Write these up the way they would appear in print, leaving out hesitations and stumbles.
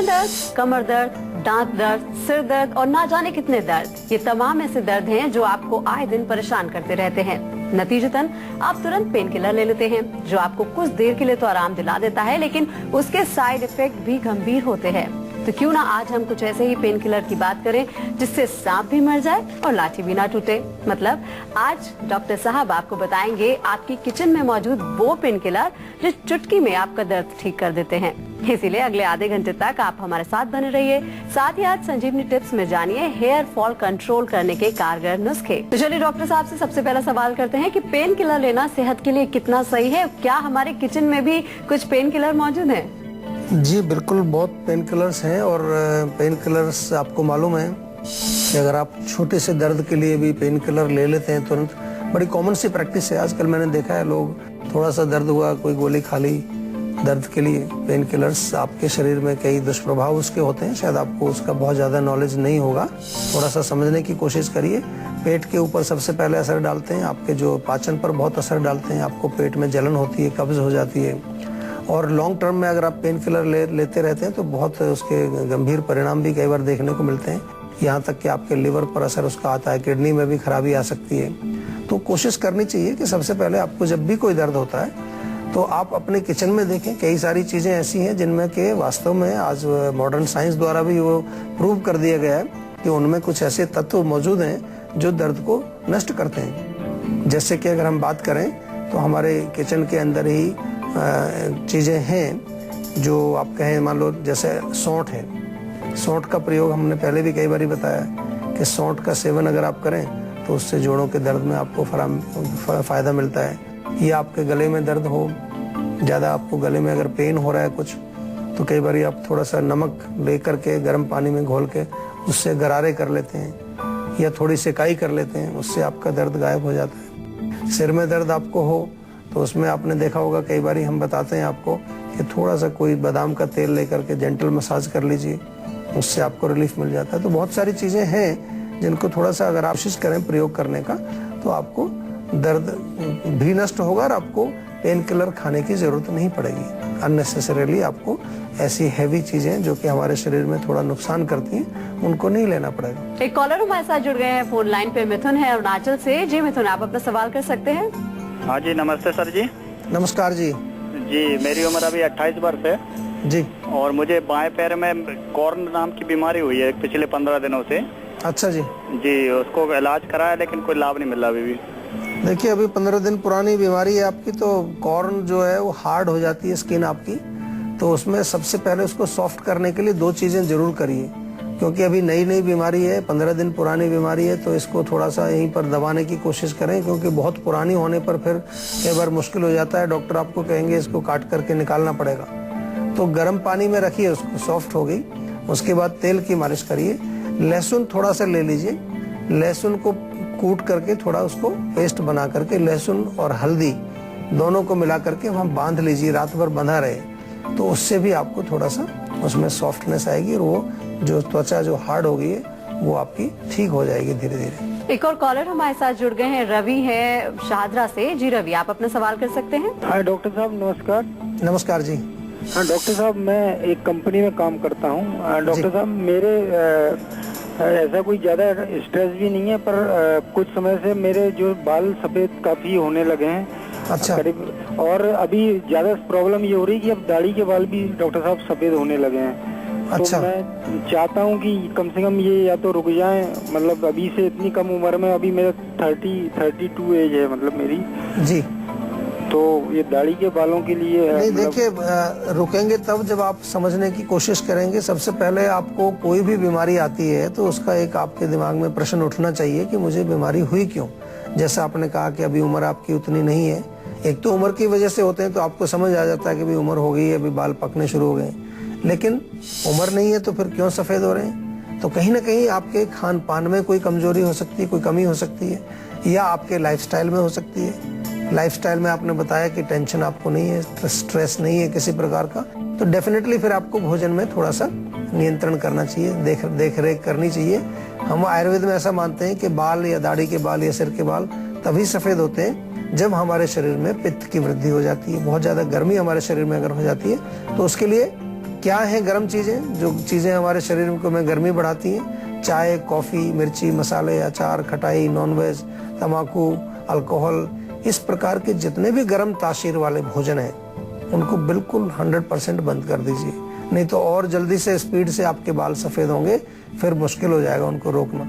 गर्दन दर्द, कमर दर्द, दांत दर्द, सिर दर्द और ना जाने कितने दर्द, ये तमाम ऐसे दर्द हैं जो आपको आए दिन परेशान करते रहते हैं। नतीजतन आप तुरंत पेन किलर ले लेते हैं जो आपको कुछ देर के लिए तो आराम दिला देता है, लेकिन उसके साइड इफेक्ट भी गंभीर होते हैं। तो क्यों ना आज हम कुछ ऐसे ही पेन किलर की बात करें जिससे सांप भी मर जाए और लाठी भी ना टूटे। मतलब आज डॉक्टर साहब आपको बताएंगे आपकी किचन में मौजूद वो पेन किलर जो चुटकी में आपका दर्द ठीक कर देते हैं। इसीलिए अगले आधे घंटे तक आप हमारे साथ बने रहिए। साथ ही आज संजीवनी टिप्स में जानिए हेयर फॉल कंट्रोल करने के कारगर नुस्खे। तो चलिए डॉक्टर साहब से सबसे पहला सवाल करते हैं कि पेन किलर लेना सेहत के लिए कितना सही है? क्या हमारे किचन में भी कुछ पेन किलर मौजूद है? जी बिल्कुल, बहुत पेन किलर्स हैं और पेन किलर्स आपको मालूम है कि अगर आप छोटे से दर्द के लिए भी पेन किलर ले लेते हैं तुरंत, बड़ी कॉमन सी प्रैक्टिस है आजकल। मैंने देखा है लोग थोड़ा सा दर्द हुआ कोई गोली खा ली दर्द के लिए। पेन किलर्स आपके शरीर में कई दुष्प्रभाव उसके होते हैं, शायद आपको उसका बहुत ज़्यादा नॉलेज नहीं होगा। थोड़ा सा समझने की कोशिश करिए। पेट के ऊपर सबसे पहले असर डालते हैं, आपके जो पाचन पर बहुत असर डालते हैं। आपको पेट में जलन होती है, कब्ज हो जाती है। और लॉन्ग टर्म में अगर आप पेन किलर लेते रहते हैं तो बहुत उसके गंभीर परिणाम भी कई बार देखने को मिलते हैं। यहाँ तक कि आपके लिवर पर असर उसका आता है, किडनी में भी खराबी आ सकती है। तो कोशिश करनी चाहिए कि सबसे पहले आपको जब भी कोई दर्द होता है तो आप अपने किचन में देखें। कई सारी चीज़ें ऐसी हैं जिनमें कि वास्तव में आज मॉडर्न साइंस द्वारा भी वो प्रूव कर दिया गया है कि उनमें कुछ ऐसे तत्व मौजूद हैं जो दर्द को नष्ट करते हैं। जैसे कि अगर हम बात करें तो हमारे किचन के अंदर ही चीज़ें हैं जो आप कहें, मान लो जैसे सौंठ है। सौंठ का प्रयोग हमने पहले भी कई बार बताया कि सौंठ का सेवन अगर आप करें तो उससे जोड़ों के दर्द में आपको फ़ायदा मिलता है। या आपके गले में दर्द हो ज़्यादा, आपको गले में अगर पेन हो रहा है कुछ, तो कई बार आप थोड़ा सा नमक ले करके गर्म पानी में घोल के उससे गरारे कर लेते हैं या थोड़ी सेकाई कर लेते हैं, उससे आपका दर्द गायब हो जाता है। सिर में दर्द आपको हो तो उसमें आपने देखा होगा कई बार हम बताते हैं आपको कि थोड़ा सा कोई बादाम का तेल लेकर के जेंटल मसाज कर लीजिए, उससे आपको रिलीफ मिल जाता है। तो बहुत सारी चीज़ें हैं जिनको थोड़ा सा अगर आप कोशिश करें प्रयोग करने का तो आपको दर्द भी नष्ट होगा और आपको पेन किलर खाने की ज़रूरत नहीं पड़ेगी। अननेसेसरीली आपको ऐसी हैवी चीज़ें जो कि हमारे शरीर में थोड़ा नुकसान करती हैं उनको नहीं लेना पड़ेगा। एक कॉलर हमारे साथ जुड़ गए हैं फोन लाइन पे। मिथुन है अरुणाचल से। जी मिथुन, आप अपना सवाल कर सकते हैं। हाँ जी, नमस्ते सर जी। नमस्कार जी। जी, मेरी उम्र अभी 28 वर्ष है जी। और मुझे बाएं पैर में कॉर्न नाम की बीमारी हुई है पिछले 15 दिनों से। अच्छा जी। जी, उसको इलाज कराया लेकिन कोई लाभ नहीं मिला अभी भी। देखिए, अभी 15 दिन पुरानी बीमारी है आपकी, तो कॉर्न जो है वो हार्ड हो जाती है स्किन आपकी। तो उसमें सबसे पहले उसको सॉफ्ट करने के लिए दो चीज़ें जरूर करिए, क्योंकि अभी नई नई बीमारी है, 15 दिन पुरानी बीमारी है। तो इसको थोड़ा सा यहीं पर दबाने की कोशिश करें, क्योंकि बहुत पुरानी होने पर फिर कई बार मुश्किल हो जाता है। डॉक्टर आपको कहेंगे इसको काट करके निकालना पड़ेगा। तो गर्म पानी में रखिए उसको, सॉफ्ट हो गई, उसके बाद तेल की मालिश करिए। लहसुन थोड़ा सा ले लीजिए, लहसुन को कूट करके थोड़ा उसको पेस्ट बना करके लहसुन और हल्दी दोनों को मिला करके वहाँ बांध लीजिए, रात भर बंधा रहे। तो उससे भी आपको थोड़ा सा उसमें सॉफ्टनेस आएगी और वो जो त्वचा जो हार्ड हो गई है वो आपकी ठीक हो जाएगी धीरे धीरे। एक और कॉलर हमारे साथ जुड़ गए हैं, रवि है शाहदरा से। जी रवि, आप अपना सवाल कर सकते हैं। हाँ डॉक्टर साहब, नमस्कार। नमस्कार जी। हाँ डॉक्टर साहब, मैं एक कंपनी में काम करता हूँ। डॉक्टर साहब, मेरे ऐसा कोई ज्यादा स्ट्रेस भी नहीं है, पर कुछ समय से मेरे जो बाल सफेद काफी होने लगे हैं। अच्छा। करीब, और अभी ज्यादा प्रॉब्लम ये हो रही है कि अब दाढ़ी के बाल भी डॉक्टर साहब सफेद होने लगे हैं। अच्छा। तो मैं चाहता हूँ कि कम से कम ये या तो रुक जाएं, मतलब अभी से इतनी कम उम्र में, अभी मेरा 32 एज है मतलब मेरी जी। तो ये दाढ़ी के बालों के लिए नहीं, देखिए रुकेंगे तब जब आप समझने की कोशिश करेंगे। सबसे पहले आपको कोई भी बीमारी आती है तो उसका एक आपके दिमाग में प्रश्न उठना चाहिए कि मुझे बीमारी हुई क्यों। जैसा आपने कहा कि अभी उम्र आपकी उतनी नहीं है, एक तो उम्र की वजह से होते हैं तो आपको समझ आ जाता है कि अभी उम्र हो गई है, अभी बाल पकने शुरू हो गए। लेकिन उम्र नहीं है तो फिर क्यों सफेद हो रहे हैं? तो कहीं ना कहीं आपके खान पान में कोई कमजोरी हो सकती है, कोई कमी हो सकती है, या आपके लाइफस्टाइल में हो सकती है। लाइफस्टाइल में आपने बताया कि टेंशन आपको नहीं है, स्ट्रेस नहीं है किसी प्रकार का, तो डेफिनेटली फिर आपको भोजन में थोड़ा सा नियंत्रण करना चाहिए, देख रेख करनी चाहिए। हम आयुर्वेद में ऐसा मानते हैं कि बाल या दाढ़ी के बाल या सिर के बाल तभी सफेद होते हैं जब हमारे शरीर में पित्त की वृद्धि हो जाती है। बहुत ज्यादा गर्मी हमारे शरीर में अगर हो जाती है तो उसके लिए क्या है गर्म चीजें? जो चीजें हमारे शरीर में गर्मी बढ़ाती हैं, चाय, कॉफी, मिर्ची, मसाले, अचार, खटाई, नॉनवेज, तम्बाकू, अल्कोहल, इस प्रकार के जितने भी गर्म तासीर वाले भोजन हैं उनको बिल्कुल 100% बंद कर दीजिए, नहीं तो और जल्दी से स्पीड से आपके बाल सफेद होंगे, फिर मुश्किल हो जाएगा उनको रोकना।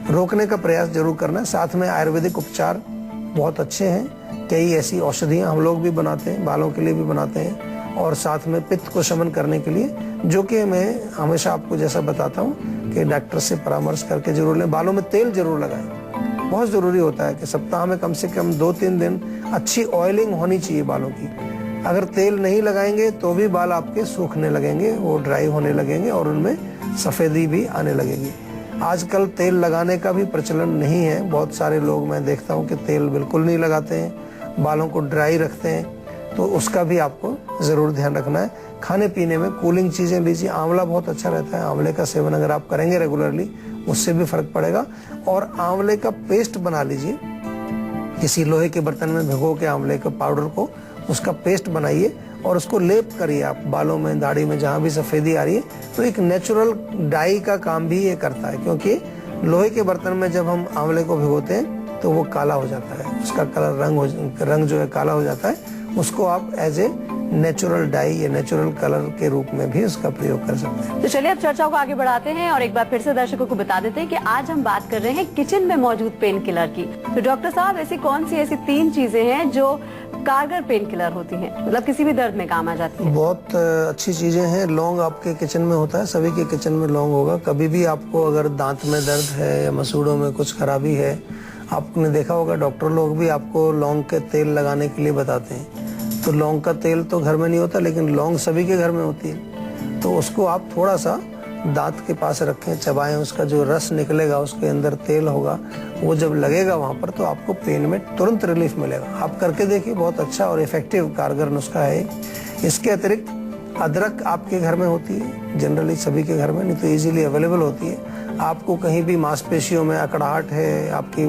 रोकने का प्रयास जरूर करना है। साथ में आयुर्वेदिक उपचार बहुत अच्छे हैं, कई ऐसी औषधियां हम लोग भी बनाते हैं, बालों के लिए भी बनाते हैं, और साथ में पित्त को शमन करने के लिए, जो कि मैं हमेशा आपको जैसा बताता हूँ कि डॉक्टर से परामर्श करके जरूर लें। बालों में तेल जरूर लगाएं, बहुत जरूरी होता है कि सप्ताह में कम से कम 2-3 दिन अच्छी ऑयलिंग होनी चाहिए बालों की। अगर तेल नहीं लगाएंगे तो भी बाल आपके सूखने लगेंगे, वो ड्राई होने लगेंगे और उनमें सफेदी भी आने लगेगी। आजकल तेल लगाने का भी प्रचलन नहीं है, बहुत सारे लोग मैं देखता हूँ कि तेल बिल्कुल नहीं लगाते हैं, बालों को ड्राई रखते हैं, तो उसका भी आपको जरूर ध्यान रखना है। खाने पीने में कूलिंग चीजें लीजिए, आंवला बहुत अच्छा रहता है, आंवले का सेवन अगर आप करेंगे रेगुलरली उससे भी फर्क पड़ेगा। और आंवले का पेस्ट बना लीजिए, किसी लोहे के बर्तन में भिगो के आंवले के पाउडर को, उसका पेस्ट बनाइए और उसको लेप करिए आप बालों में, दाढ़ी में, जहां भी सफेदी आ रही है। तो एक नेचुरल डाई का काम भी ये करता है, क्योंकि लोहे के बर्तन में जब हम आंवले को भिगोते हैं तो वो काला हो जाता है, उसका कलर रंग जो है काला हो जाता है। उसको आप एज ए नेचुरल डाई या नेचुरल कलर के रूप में भी उसका प्रयोग कर सकते हैं। तो चलिए अब चर्चाओं को आगे बढ़ाते हैं और एक बार फिर से दर्शकों को बता देते हैं कि आज हम बात कर रहे हैं किचन में मौजूद पेन किलर की। तो डॉक्टर साहब, ऐसी कौन सी ऐसी 3 चीजें हैं जो कारगर पेन किलर होती हैं, मतलब किसी भी दर्द में काम आ जाती है? बहुत अच्छी चीजें हैं। लौंग आपके किचन में होता है, सभी के किचन में लौंग होगा। कभी भी आपको अगर दांत में दर्द है या मसूड़ों में कुछ खराबी है, आपने देखा होगा डॉक्टर लोग भी आपको लौंग के तेल लगाने के लिए बताते हैं। तो लौंग का तेल तो घर में नहीं होता, लेकिन लौंग सभी के घर में होती है। तो उसको आप थोड़ा सा दांत के पास रखें, चबाएं, उसका जो रस निकलेगा उसके अंदर तेल होगा, वो जब लगेगा वहां पर तो आपको पेन में तुरंत रिलीफ मिलेगा। आप करके देखिए, बहुत अच्छा और इफेक्टिव कारगर नुस्खा है। इसके अतिरिक्त अदरक आपके घर में होती है, जनरली सभी के घर में, नहीं तो इजीली अवेलेबल होती है। आपको कहीं भी मांसपेशियों में अकड़ाहट है, आपकी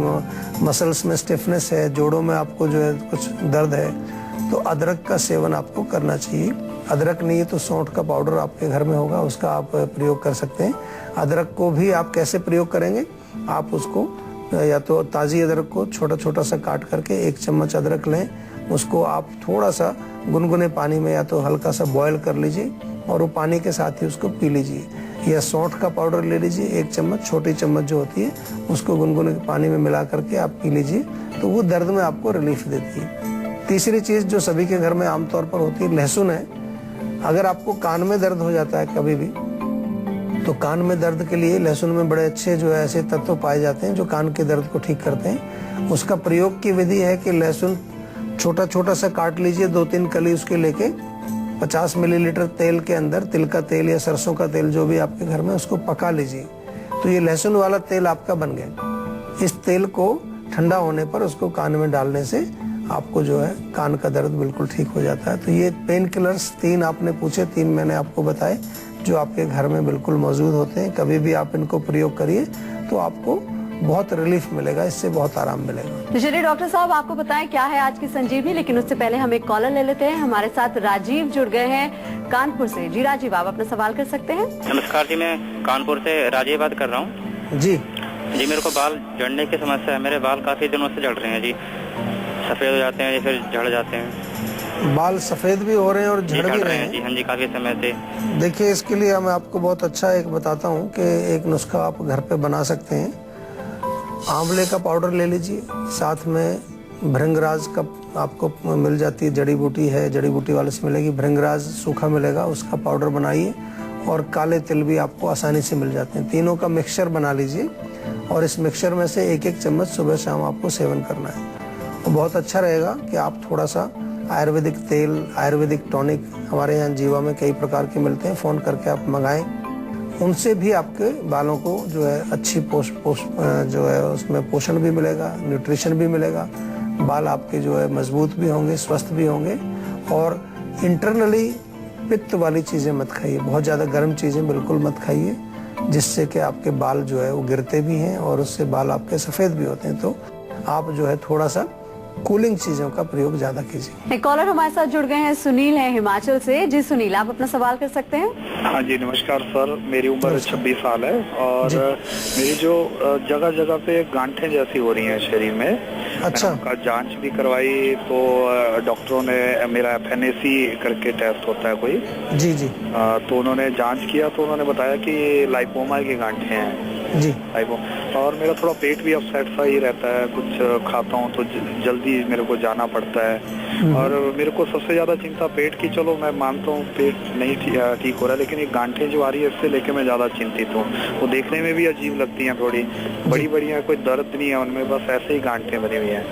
मसल्स में स्टिफनेस है, जोड़ों में आपको जो है कुछ दर्द है, तो अदरक का सेवन आपको करना चाहिए। अदरक नहीं है तो सौंठ का पाउडर आपके घर में होगा, उसका आप प्रयोग कर सकते हैं। अदरक को भी आप कैसे प्रयोग करेंगे? आप उसको या तो ताज़ी अदरक को छोटा छोटा सा काट करके 1 चम्मच अदरक लें, उसको आप थोड़ा सा गुनगुने पानी में या तो हल्का सा बॉयल कर लीजिए और वो पानी के साथ ही उसको पी लीजिए। या सौंठ का पाउडर ले लीजिए 1 चम्मच, छोटी चम्मच जो होती है, उसको गुनगुने पानी में मिला करके आप पी लीजिए, तो वो दर्द में आपको रिलीफ देती है। तीसरी चीज जो सभी के घर में आमतौर पर होती है, लहसुन है। अगर आपको कान में दर्द हो जाता है कभी भी, तो कान में दर्द के लिए लहसुन में बड़े अच्छे जो है ऐसे तत्व पाए जाते हैं जो कान के दर्द को ठीक करते हैं। उसका प्रयोग की विधि है कि लहसुन छोटा छोटा सा काट लीजिए, 2-3 कली उसके लेके 50 मिलीलीटर तेल के अंदर, तिल का तेल या सरसों का तेल जो भी आपके घर में, उसको पका लीजिए। तो ये लहसुन वाला तेल आपका बन गया। इस तेल को ठंडा होने पर उसको कान में डालने से आपको जो है कान का दर्द बिल्कुल ठीक हो जाता है। तो ये पेन किलर्स 3 आपने पूछे, 3 मैंने आपको बताए जो आपके घर में बिल्कुल मौजूद होते हैं। कभी भी आप इनको प्रयोग करिए तो आपको बहुत रिलीफ मिलेगा, इससे बहुत आराम मिलेगा। तो चलिए डॉक्टर साहब, आपको बताएं क्या है आज की संजीवनी, लेकिन उससे पहले हम एक कॉलर ले लेते हैं। हमारे साथ राजीव जुड़ गए हैं कानपुर से। जी राजीव, आप अपना सवाल कर सकते हैं। नमस्कार जी, मैं कानपुर से राजीव बात कर रहा हूँ। जी मेरे को बाल झड़ने की समस्या है। मेरे बाल काफी दिनों से झड़ रहे हैं जी, सफेद हो जाते हैं, फिर झड़ जाते हैं। बाल सफेद भी हो रहे हैं और झड़ भी रहे हैं जी? हाँ जी, काफी समय से। देखिए, इसके लिए मैं आपको बहुत अच्छा एक बताता हूँ कि एक नुस्खा आप घर पे बना सकते हैं। आंवले का पाउडर ले लीजिए, साथ में भृंगराज का आपको मिल जाती है, जड़ी बूटी है, जड़ी बूटी वाले से मिलेगी, भृंगराज सूखा मिलेगा, उसका पाउडर बनाइए। और काले तिल भी आपको आसानी से मिल जाते हैं। तीनों का मिक्सचर बना लीजिए और इस मिक्सचर में से 1-1 चम्मच सुबह शाम आपको सेवन करना है। तो बहुत अच्छा रहेगा कि आप थोड़ा सा आयुर्वेदिक तेल, आयुर्वेदिक टॉनिक हमारे यहाँ जीवा में कई प्रकार के मिलते हैं, फ़ोन करके आप मंगाएं। उनसे भी आपके बालों को जो है अच्छी जो है उसमें पोषण भी मिलेगा, न्यूट्रिशन भी मिलेगा, बाल आपके जो है मजबूत भी होंगे, स्वस्थ भी होंगे। और इंटरनली पित्त वाली चीज़ें मत खाइए, बहुत ज़्यादा गर्म चीज़ें बिल्कुल मत खाइए, जिससे कि आपके बाल जो है वो गिरते भी हैं और उससे बाल आपके सफ़ेद भी होते हैं। तो आप जो है थोड़ा सा कूलिंग चीजों का प्रयोग ज्यादा कीजिए। एक कॉलर हमारे साथ जुड़ गए हैं, सुनील है हिमाचल से। जी सुनील, आप अपना सवाल कर सकते हैं। हाँ जी, नमस्कार सर। मेरी उम्र 26 साल है और मेरी जो जगह जगह पे गांठें जैसी हो रही हैं शरीर में। अच्छा। मैंने उनका जांच भी करवाई तो डॉक्टरों ने मेरा FNAC करके टेस्ट होता है कोई। जी जी। तो उन्होंने जांच किया तो उन्होंने बताया कि लाइपोमा की गांठें हैं जी। और मेरा थोड़ा पेट भी अपसेट सा ही रहता है, कुछ खाता हूँ तो जल्दी मेरे को जाना पड़ता है। और मेरे को सबसे ज्यादा चिंता पेट की, चलो मैं मानता हूँ पेट नहीं ठीक हो रहा है, लेकिन ये गांठें जो आ रही है इससे लेके मैं ज्यादा चिंतित हूँ। वो देखने में भी अजीब लगती हैं, थोड़ी बड़ी बड़ी है, कोई दर्द नहीं है उनमें, बस ऐसे ही गांठें बनी हुई हैं।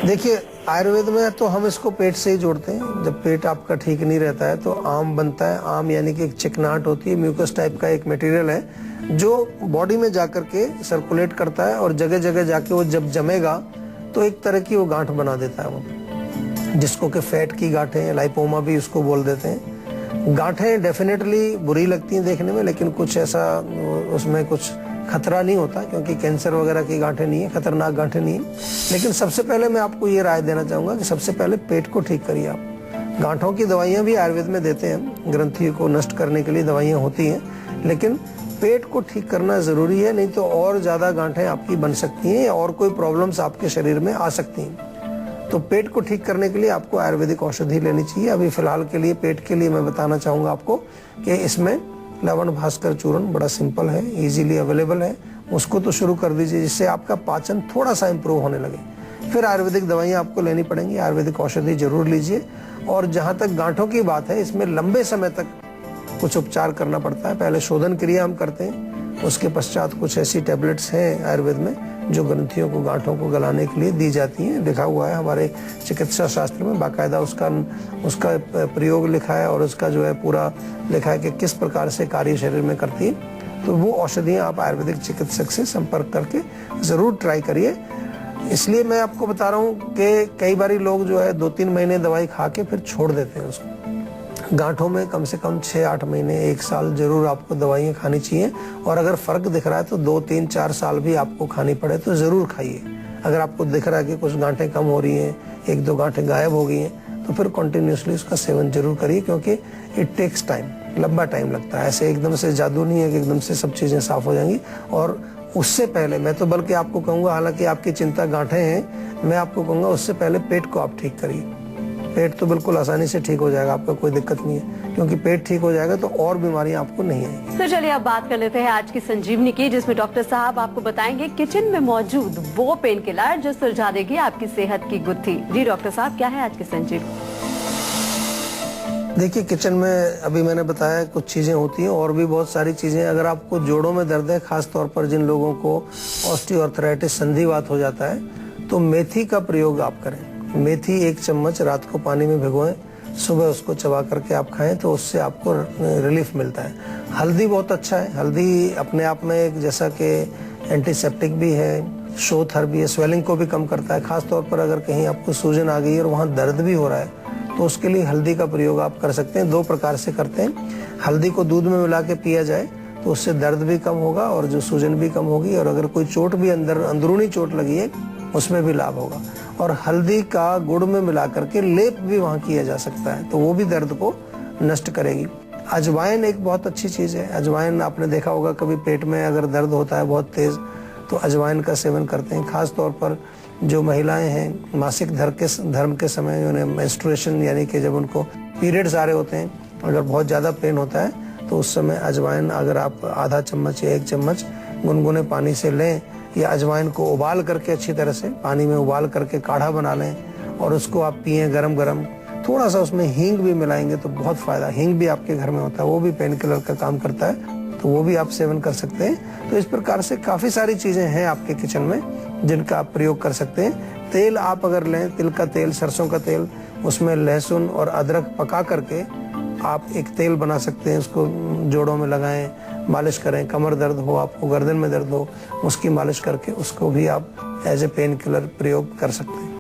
देखिए, आयुर्वेद में तो हम इसको पेट से ही जोड़ते हैं। जब पेट आपका ठीक नहीं रहता है तो आम बनता है। आम यानी कि एक चिकनाहट होती है, म्यूकस टाइप का एक मटेरियल है जो बॉडी में जाकर के सर्कुलेट करता है और जगह जगह जाके वो जब जमेगा तो एक तरह की वो गांठ बना देता है, वो जिसको कि फैट की गांठें, लाइपोमा भी उसको बोल देते हैं। गांठें डेफिनेटली बुरी लगती हैं देखने में, लेकिन कुछ ऐसा उसमें कुछ खतरा नहीं होता, क्योंकि कैंसर वगैरह की गांठें नहीं है, खतरनाक गांठें नहीं है। लेकिन सबसे पहले मैं आपको ये राय देना चाहूंगा कि सबसे पहले पेट को ठीक करिए आप। गांठों की दवाइयां भी आयुर्वेद में देते हैं, ग्रंथि को नष्ट करने के लिए दवाइयां होती हैं, लेकिन पेट को ठीक करना जरूरी है, नहीं तो और ज्यादा गांठें आपकी बन सकती हैं और कोई प्रॉब्लम्स आपके शरीर में आ सकती हैं। तो पेट को ठीक करने के लिए आपको आयुर्वेदिक औषधि लेनी चाहिए। अभी फिलहाल के लिए पेट के लिए मैं बताना चाहूंगा आपको कि इसमें लवण भास्कर चूर्ण बड़ा सिंपल है, इजीली अवेलेबल है, उसको तो शुरू कर दीजिए, जिससे आपका पाचन थोड़ा सा इंप्रूव होने लगे। फिर आयुर्वेदिक दवाइयां आपको लेनी पड़ेंगी, आयुर्वेदिक औषधि जरूर लीजिए। और जहां तक गांठों की बात है, इसमें लंबे समय तक कुछ उपचार करना पड़ता है। पहले शोधन क्रिया हम करते हैं, उसके पश्चात कुछ ऐसी टैबलेट्स हैं आयुर्वेद में जो ग्रंथियों को, गांठों को गलाने के लिए दी जाती हैं। लिखा हुआ है हमारे चिकित्सा शास्त्र में, बाकायदा उसका प्रयोग लिखा है और उसका जो है पूरा लिखा है कि किस प्रकार से कार्य शरीर में करती है। तो वो औषधियाँ आप आयुर्वेदिक चिकित्सक से संपर्क करके जरूर ट्राई करिए। इसलिए मैं आपको बता रहा हूँ कि कई बार लोग जो है 2-3 महीने दवाई खा के फिर छोड़ देते हैं उसको। गांठों में कम से कम 6-8 महीने, 1 साल जरूर आपको दवाइयाँ खानी चाहिए। और अगर फर्क दिख रहा है तो 2-3-4 साल भी आपको खानी पड़े तो जरूर खाइए। अगर आपको दिख रहा है कि कुछ गांठें कम हो रही हैं, 1-2 गांठें गायब हो गई हैं, तो फिर कंटिन्यूसली उसका सेवन जरूर करिए, क्योंकि इट टेक्स टाइम, लंबा टाइम लगता है। ऐसे एकदम से जादू नहीं है कि एकदम से सब चीजें साफ हो जाएंगी। और उससे पहले मैं तो बल्कि आपको कहूंगा, हालांकि आपकी चिंता गांठें हैं, मैं आपको कहूंगा उससे पहले पेट को आप ठीक करिए। पेट तो बिल्कुल आसानी से ठीक हो जाएगा, आपका कोई दिक्कत नहीं है, क्योंकि पेट ठीक हो जाएगा तो और बीमारियां आपको नहीं आएंगी। तो चलिए अब बात कर लेते हैं आज की संजीवनी की, जिसमें डॉक्टर साहब आपको बताएंगे किचन में मौजूद वो पेन किलर जो सुलझा देगी आपकी सेहत की गुत्थी। जी डॉक्टर साहब, क्या है आज की संजीवनी? देखिए, किचन में अभी मैंने बताया कुछ चीजें होती हैं, और भी बहुत सारी चीजें। अगर आपको जोड़ों में दर्द है, खास तौर पर जिन लोगों को ऑस्टियोआर्थराइटिस, संधिवात हो जाता है, तो मेथी का प्रयोग आप करें। मेथी 1 चम्मच रात को पानी में भिगोएं, सुबह उसको चबा करके आप खाएं तो उससे आपको रिलीफ मिलता है। हल्दी बहुत अच्छा है। हल्दी अपने आप में एक जैसा कि एंटीसेप्टिक भी है, शोथर भी है, स्वेलिंग को भी कम करता है। खास तौर पर अगर कहीं आपको सूजन आ गई है और वहाँ दर्द भी हो रहा है तो उसके लिए हल्दी का प्रयोग आप कर सकते हैं। 2 प्रकार से करते हैं। हल्दी को दूध में मिला के पिया जाए तो उससे दर्द भी कम होगा और जो सूजन भी कम होगी, और अगर कोई चोट भी अंदरूनी चोट लगी है उसमें भी लाभ होगा। और हल्दी का गुड़ में मिला करके लेप भी वहाँ किया जा सकता है, तो वो भी दर्द को नष्ट करेगी। अजवाइन एक बहुत अच्छी चीज है। अजवाइन आपने देखा होगा, कभी पेट में अगर दर्द होता है बहुत तेज तो अजवाइन का सेवन करते हैं। खास तौर पर जो महिलाएं हैं मासिक धर्म के समय, उन्हें मेंस्ट्रुएशन यानी कि जब उनको पीरियड्स आ रहे होते हैं, अगर बहुत ज्यादा पेन होता है तो उस समय अजवाइन अगर आप आधा चम्मच या 1 चम्मच गुनगुने पानी से लें, या अजवाइन को उबाल करके अच्छी तरह से पानी में उबाल करके काढ़ा बना लें और उसको आप पिए गरम गरम। थोड़ा सा उसमें हींग भी मिलाएंगे तो बहुत फायदा। हींग भी आपके घर में होता है, वो भी पेन किलर का काम करता है, तो वो भी आप सेवन कर सकते हैं। तो इस प्रकार से काफी सारी चीजें हैं आपके किचन में जिनका आप प्रयोग कर सकते हैं। तेल आप अगर लें, तिल का तेल, सरसों का तेल, उसमें लहसुन और अदरक पका करके आप एक तेल बना सकते हैं। उसको जोड़ों में लगाएं, मालिश करें। कमर दर्द हो, आपको गर्दन में दर्द हो, उसकी मालिश करके उसको भी आप एज ए पेन किलर प्रयोग कर सकते हैं।